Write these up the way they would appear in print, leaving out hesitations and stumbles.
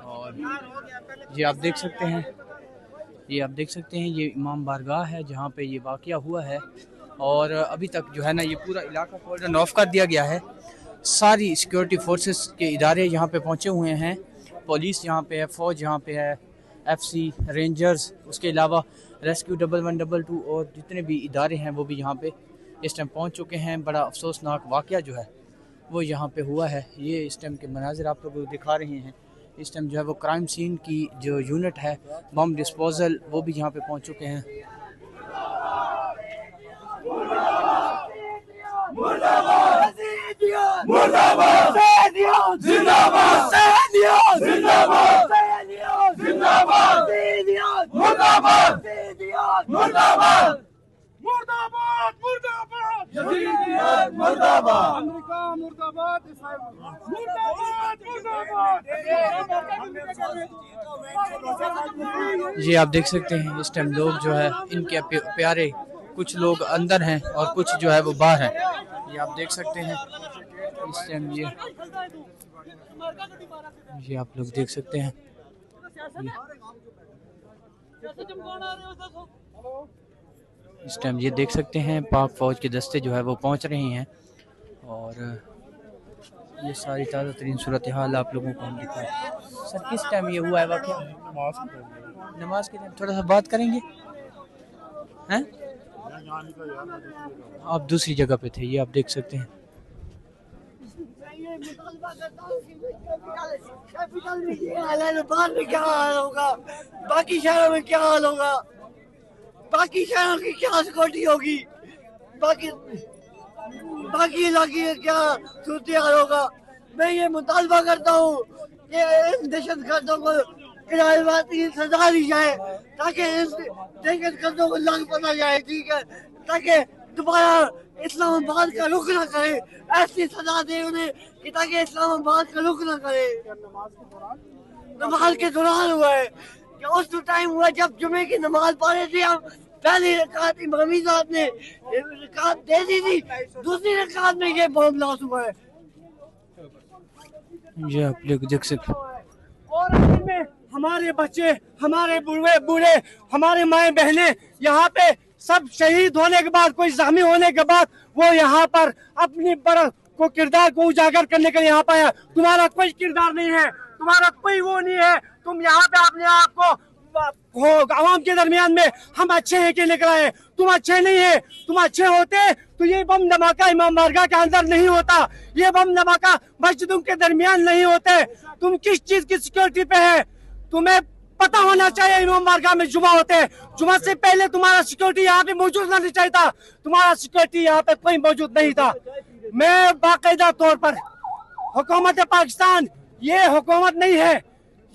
और ये आप देख सकते हैं, ये इमाम बारगाह है जहाँ पे ये वाक़या हुआ है। और अभी तक जो है ना ये पूरा इलाका कॉर्डन ऑफ कर दिया गया है। सारी सिक्योरिटी फोर्सेस के इदारे यहाँ पे पहुँचे हुए हैं। पुलिस यहाँ पे है, फ़ौज यहाँ पे है, FC रेंजर्स, उसके अलावा रेस्क्यू 1112 और जितने भी इदारे हैं वो भी यहाँ पे इस टाइम पहुँच चुके हैं। बड़ा अफसोसनाक वाक़या जो है वो यहाँ पे हुआ है। ये इस टाइम के मनाज़िर आप लोगों को दिखा रहे हैं। इस टाइम जो है वो क्राइम सीन की जो यूनिट है, बम डिस्पोजल, वो भी यहाँ पे पहुँच चुके हैं। ये आप देख सकते हैं इस टाइम लोग जो है इनके प्यारे, कुछ लोग अंदर हैं और कुछ जो है वो बाहर हैं। ये आप देख सकते हैं इस टाइम ये आप लोग देख सकते हैं। इस टाइम ये देख सकते हैं पाक फौज के दस्ते जो है वो पहुंच रहे हैं और ये सारी ताज़ा तरीन सूरत हाल आप लोगों को हम दिखाएं। सर किस टाइम ये हुआ है वाक़या? नमाज के टाइम। थोड़ा सा बात करेंगे हैं? आप दूसरी जगह पे थे, ये आप देख सकते हैं। क्या हाल होगा, बाकी शहरों में क्या हाल होगा, बाकी शहरों की क्या सिक्योरिटी होगी, बाकी इलाके का क्या सूरत हाल होगा। मैं ये मुतालबा करता हूँ कि इन दहशत गर्दों को की सजा दी जाए ताकि इस दहशत गर्दों को लाग पता जाए, ठीक है, ताकि दोबारा इस्लामाबाद का रुख न करे। ऐसी सजा दे उन्हें कि ताकि इस्लामाबाद का रुख न करे। नमाज के दौरान हुआ है कि उस टाइम हुआ जब जुमे की नमाज पढ़ रहे थे, हम पहली रकात इमामी साहब ने रकात दे दी थी, दूसरी रकात में ये बम ब्लास्ट हुआ है। ये आप लोग देख सकते। और में हमारे बच्चे, हमारे बूढ़े, हमारे माए बहने यहाँ पे सब शहीद होने के बाद, कोई जख्मी होने के बाद वो यहाँ पर अपनी को किरदार को उजागर करने के लिए यहाँ पर आया। तुम्हारा कोई किरदार नहीं है, तुम्हारा कोई वो नहीं है। तुम यहाँ पे अपने आप को आवाम के दरमियान में हम अच्छे हैं कि निकला है, तुम अच्छे नहीं है। तुम अच्छे होते तो ये बम धमाका इमाम बारगाह के अंदर नहीं होता, ये बम धमाका मस्जिदों के दरमियान नहीं होते। तुम किस चीज की सिक्योरिटी पे है? तुम्हें पता होना चाहिए इमाम बारगाह में जुमा होते हैं, जुमा से पहले तुम्हारा सिक्योरिटी यहाँ पे मौजूद नहीं चाहिए था। तुम्हारा सिक्योरिटी यहाँ पे कोई मौजूद नहीं था। मैं बाकायदा तौर पर हुकूमत पाकिस्तान, ये हुकूमत नहीं है,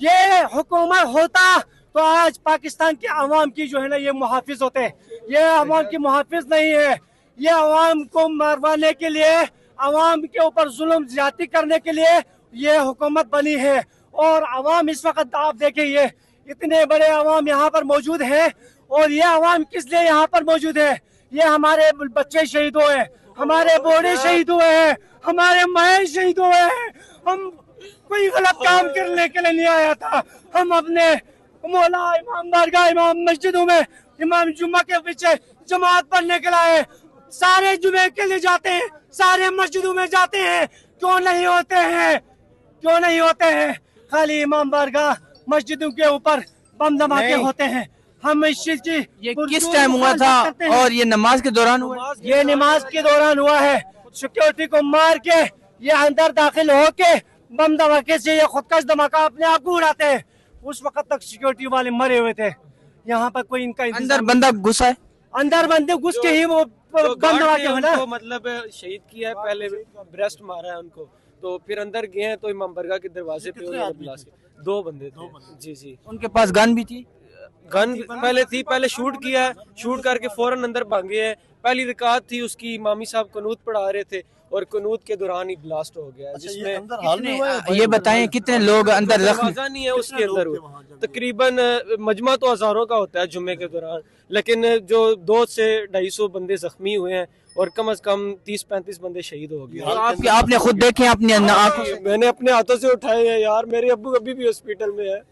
ये हुकूमत होता तो आज पाकिस्तान के अवाम की जो है ना ये मुहाफिज होते। ये अवाम की मुहाफिज नहीं है, ये अवाम को मरवाने के लिए, अवाम के ऊपर जुल्म ज्यादती करने के लिए ये हुकूमत बनी है। और अवाम इस वक्त आप देखिए ये इतने बड़े अवाम यहाँ पर मौजूद है। और ये अवाम किस लिए यहाँ पर मौजूद है? ये हमारे बच्चे शहीद हुए हैं, हमारे बूढ़े शहीद हुए हैं, हमारे माए शहीद हुए हैं। हम कोई गलत काम करने के लिए नहीं आया था, हम अपने मौला इमाम बारगाह, इमाम मस्जिदों में इमाम जुम्मा के पीछे जमात पढ़ने के लिए सारे जुमे के लिए जाते हैं, सारे मस्जिदों में जाते हैं। क्यों नहीं होते हैं? क्यों नहीं होते हैं? खाली इमाम बारगाह मस्जिदों के ऊपर बम धमाके होते हैं। हम इस चीज की ये किस टाइम हुआ था और ये नमाज के दौरान हुआ? ये नमाज के दौरान हुआ है। सिक्योरिटी को मार के ये अंदर दाखिल होके बम धमाके से ये खुदकश धमाका अपने आप को उड़ाते हैं। उस वक्त तक सिक्योरिटी वाले मरे हुए थे। यहाँ पर कोई इनका अंदर बंदा घुसा है, अंदर बंदे घुस के ही वो बम धमाके उनको मतलब शहीद किया है, पहले ब्रेस्ट मारा है उनको, तो फिर अंदर गए हैं तो इमाम बारगाह के दरवाजे पे दो बंदे थे। जी उनके पास गन भी थी? गन पहले थी, पहले शूट किया है, शूट करके फौरन अंदर भागे हैं। पहली रकात थी उसकी, इमामी साहब कुनूत पढ़ा रहे थे और कुनूत के दौरान ही ब्लास्ट हो गया, जिसमें ये बताएं कितने लोग अंदर जख्मी? दरवाजा नहीं है उसके अंदर, तकरीबन मजमा तो हजारों का होता है जुम्मे के दौरान, लेकिन जो 200 से 250 बंदे जख्मी हुए हैं और कम से कम 30-35 बंदे शहीद हो गए। आपने खुद देखे अपनी आंखों से? मैंने अपने हाथों से उठाए हैं यार, मेरे अब्बू अभी भी हॉस्पिटल में है।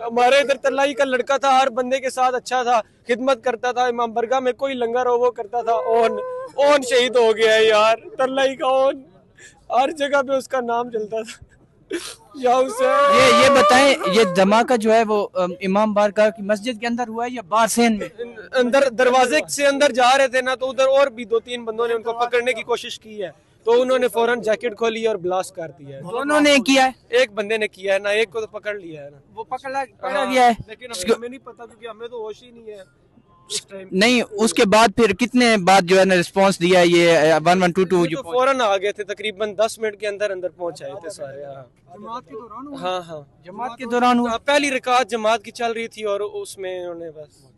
हमारे इधर तलाई का लड़का था, हर बंदे के साथ अच्छा था, खिदमत करता था, इमाम बरगा में कोई लंगर हो वो करता था। ओन शहीद हो गया है यार, तलाई का ओन, हर जगह पे उसका नाम चलता था। ये बताएं, ये धमाका जो है वो इमाम बारगाह की मस्जिद के अंदर हुआ है या बाहर सेन में? अंदर दरवाजे से अंदर जा रहे थे ना, तो उधर और भी 2-3 बंदों ने उनको पकड़ने की कोशिश की है, तो उन्होंने फौरन जैकेट खोली और ब्लास्ट कर दिया है। दोनों ने किया है? एक बंदे ने किया है ना, एक को तो पकड़ लिया है ना, वो पकड़ा गया है, लेकिन हमें नहीं पता क्योंकि हमें तो होश ही नहीं है उस टाइम। नहीं, उसके बाद फिर कितने बाद जो है ना रिस्पांस दिया ये 1122 जो तो फौरन आ गए थे, तकरीबन 10 मिनट के अंदर अंदर पहुंच आए थे सारे। जमात के दौरान हाँ, जमात के दौरान हुआ। पहली रकात जमात की चल रही थी और उसमें उन्होंने बस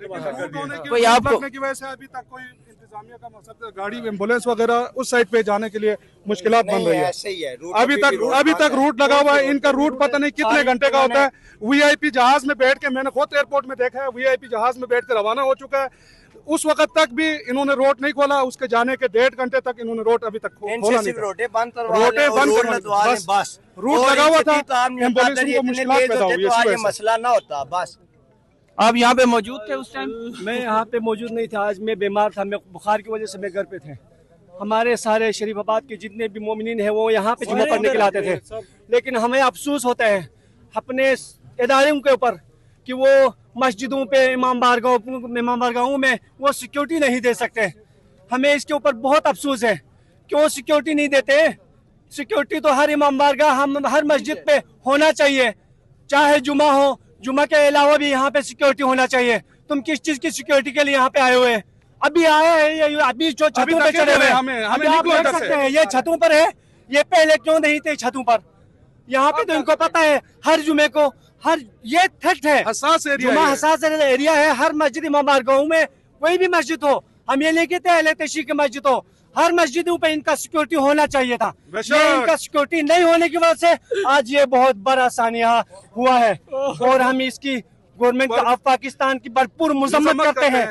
कोई आपको की वजह से अभी तक कोई इंतजामिया का मकसद, गाड़ी एम्बुलेंस वगैरह उस साइड पे जाने के लिए मुश्किलात बन रही है। अभी तक रूट लगा हुआ है, इनका रूट पता नहीं कितने घंटे का होता है। वीआईपी जहाज में बैठ के, मैंने खुद एयरपोर्ट में देखा है, वीआईपी जहाज में बैठ के रवाना हो चुका है, उस वक्त तक भी इन्होंने रोड नहीं खोला, उसके जाने के 1.5 घंटे तक इन्होंने रोड अभी तक खोला नहीं। रोटे बंद बस रूट लगा हुआ था, एम्बुलेंस को मुश्किलात पैदा हुई, मसला ना होता। बस आप यहाँ पे मौजूद थे उस टाइम? मैं यहाँ पे मौजूद नहीं था, आज मैं बीमार था, मैं बुखार की वजह से मैं घर पे थे। हमारे सारे शरीफाबाद के जितने भी मोमिनीन हैं वो यहाँ पे जुम्मा पढ़ने के लिए आते थे, लेकिन हमें अफसोस होता है अपने इदारों के ऊपर कि वो मस्जिदों पे, इमाम बारगाहों में वो सिक्योरिटी नहीं दे सकते। हमें इसके ऊपर बहुत अफसोस है, क्यों सिक्योरिटी नहीं देते? सिक्योरिटी तो हर इमाम बारगाह, हम हर मस्जिद पे होना चाहिए, चाहे जुमा हो, जुमा के अलावा भी यहाँ पे सिक्योरिटी होना चाहिए। तुम किस चीज की सिक्योरिटी के लिए यहाँ पे आए हुए हैं? अभी आए हैं, अभी जो छतों पे चढ़े हुए हैं, आप देख सकते हैं ये छतों पर है, ये पहले क्यों नहीं थे छतों पर? यहाँ पे तो इनको पता है हर जुमे को, हर ये थ्रेट है, जुमा हसास एरिया है। हर मस्जिद इमाम बारगाहों में, कोई भी मस्जिद हो, हम ये नहीं कहते अहले तशरीह की मस्जिद हो, हर मस्जिदों पे इनका सिक्योरिटी होना चाहिए था। ये इनका सिक्योरिटी नहीं होने की वजह से आज ये बहुत बड़ा सानिया हुआ है और हम इसकी गवर्नमेंट ऑफ पाकिस्तान की भरपूर मुजम्मत करते हैं।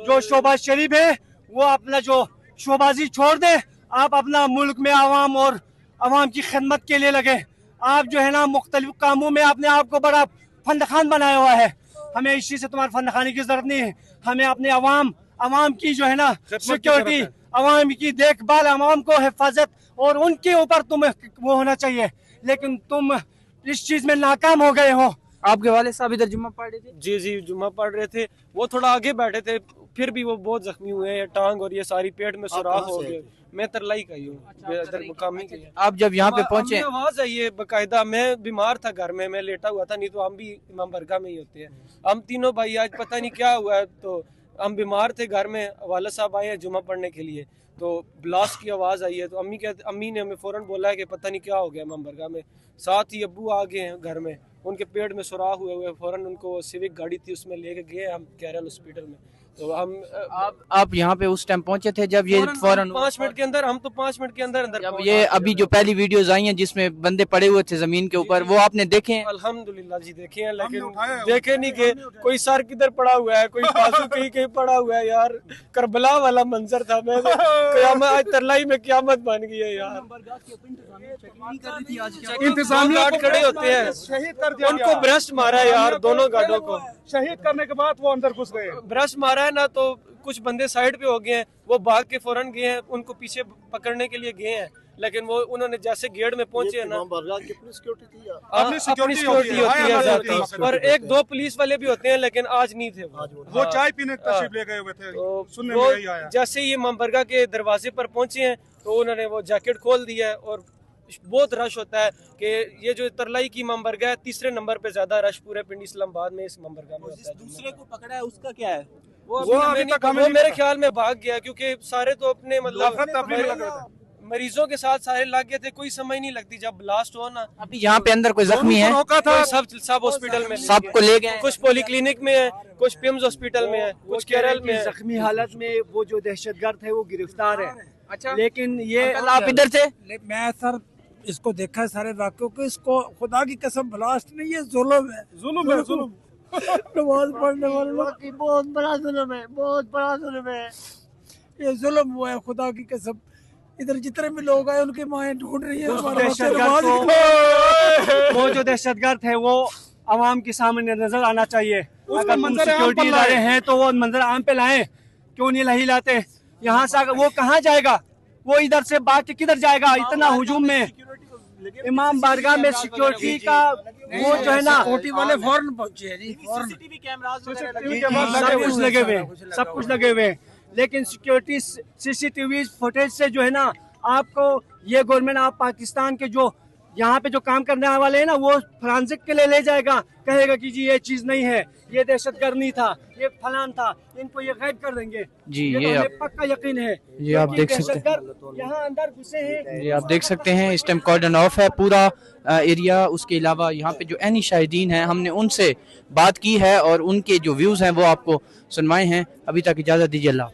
जो शोबाज शरीफ है वो अपना जो शोबाजी छोड़ दे, आप अपना मुल्क में आवाम और आवाम की खिदमत के लिए लगे। आप जो है ना मुख्तलिफ कामों में आपने आपको बड़ा फंदखान बनाया हुआ है, हमें इस चीज से तुम्हारे फंदखाने की जरूरत नहीं है। हमें अपने आवाम की जो है ना सिक्योरिटी, आवाम की देखभाल, आवाम को हिफाजत और उनके ऊपर तुम वो होना चाहिए, लेकिन तुम इस चीज में नाकाम हो गए हो। आपके वाले साहब इधर जुम्मा पढ़ रहे थे? जी जुम्मा पढ़ रहे थे, वो थोड़ा आगे बैठे थे, फिर भी वो बहुत जख्मी हुए हैं, टांग और ये सारी पेट में सुराख हो गए। मैं तरलाई का ही हूँ, मुकामी की। आप जब यहाँ पे पहुंचे, आवाज आई है बाकायदा, मैं बीमार था घर में, मैं लेटा हुआ था, नहीं तो हम भी इमाम बरगा में ही होते हैं। हम तीनों भाई आज पता नहीं क्या हुआ है, तो हम बीमार थे घर में, वाला साहब आए हैं जुम्मा पढ़ने के लिए, तो ब्लास्ट की आवाज़ आई है, तो अम्मी ने हमें फ़ौरन बोला है कि पता नहीं क्या हो गया इमाम बरगा में। साथ ही अब्बू आ गए हैं घर में, उनके पेट में सुराख हुए, फ़ौरन उनको सिविक गाड़ी थी उसमें लेके गए हम कैरल हॉस्पिटल में। तो हम आप यहाँ पे उस टाइम पहुंचे थे जब ये फौरन 5 मिनट के अंदर, हम तो 5 मिनट के अंदर जब ये अभी जो पहली वीडियोस आई हैं जिसमें बंदे पड़े हुए थे जमीन के ऊपर, वो आपने देखे हैं? अल्हम्दुलिल्लाह जी देखे हैं, लेकिन देखे नहीं के कोई सर किधर पड़ा हुआ है, कोई बाजू कहीं पड़ा हुआ है यार। करबला वाला मंजर था, मैं आज तरलाई में क़यामत बन गई है यार। इंतजाम गार्ड खड़े होते हैं, उनको ब्रस्ट मारा है यार, दोनों गार्डों को शहीद करने के बाद वो अंदर घुस गए, ब्रश मारा है ना, तो कुछ बंदे साइड पे हो गए हैं, वो भाग के फौरन गए हैं, उनको पीछे पकड़ने के लिए गए हैं, लेकिन वो उन्होंने जैसे गेट में पहुंचे हैं ना, अपनी सिक्योरिटी होती है, और 1-2 पुलिस वाले भी होते हैं, लेकिन आज नहीं थे वो चाय पीने तशरीफ ले गए हुए थे। तो सुनने में यही आया। जैसे ही इमाम बरगा के दरवाजे पर पहुंचे हैं तो उन्होंने वो जैकेट खोल दिया है, और बहुत रश होता है कि ये जो तरलाई की इमाम बरगा है, 3रे नंबर पे ज्यादा रश पूरे पिंडी इस्लामाबाद में इस इमाम बरगा में होता है। दूसरे को पकड़ा है उसका क्या है? वो मेरे ख्याल में भाग गया, क्योंकि सारे तो अपने मतलब मरीजों के साथ सारे लग गए थे, कोई समझ नहीं लगती जब ब्लास्ट हो ना। अभी यहाँ पे अंदर कोई जख्मी है? रोका था कोई सब हॉस्पिटल में, सबको ले गए? कुछ पॉलीक्लिनिक में है, कुछ पिम्स हॉस्पिटल में है, कुछ केरल में है। जख्मी हालत में वो जो दहशतगर्द है वो गिरफ्तार है। अच्छा, लेकिन ये आप इधर थे? मैं सर इसको देखा सारे वाक्यों को, इसको खुदा की कसम ब्लास्ट नहीं, ये जुल्म है, जुल्म है, जुल्म। नमाज पढ़ने वाले बहुत बड़ा जुल्म है, बहुत बड़ा जुल्म है, ये जुल्म हुआ है खुदा की कसम। इधर जितने भी लोग आए उनकी माएं ढूंढ रही है हमारे बच्चे नमाज वो जो दहशतगर्द है वो आवाम के सामने नजर आना चाहिए। अगर तुम सिक्योरिटी इदारे हैं तो वो मंजर आम पे लाएं, क्यों नहीं लाते? यहाँ से वो कहाँ जाएगा? वो इधर से बात किधर जाएगा? इतना हुजूम में इमाम बारगाह में सिक्योरिटी का वो जो है ना, सिक्योरिटी वाले फौरन पहुंचे हैं जी, फौरन। सब कुछ लगे हुए, सब कुछ लगे हुए, लेकिन सिक्योरिटी सीसीटीवी फुटेज से जो है ना, आपको ये गवर्नमेंट आप पाकिस्तान के जो यहाँ पे जो काम करने वाले हैं ना, वो फोरेंसिक के लिए ले जाएगा, कहेगा कि जी ये चीज नहीं है, ये दहशतगर्द नहीं था, ये फलान था, इनको ये गायब कर देंगे जी। ये तो पक्का यकीन है। ये आप देख सकते हैं, यहाँ अंदर घुसे हैं, ये आप देख सकते हैं इस टाइम कॉर्डन ऑफ है पूरा एरिया। उसके अलावा यहाँ पे जो एनी शाहिदीन हैं, हमने उनसे बात की है और उनके जो व्यूज़ हैं वो आपको सुनवाए हैं। अभी तक इजाज़त दीजिए, अल्लाह।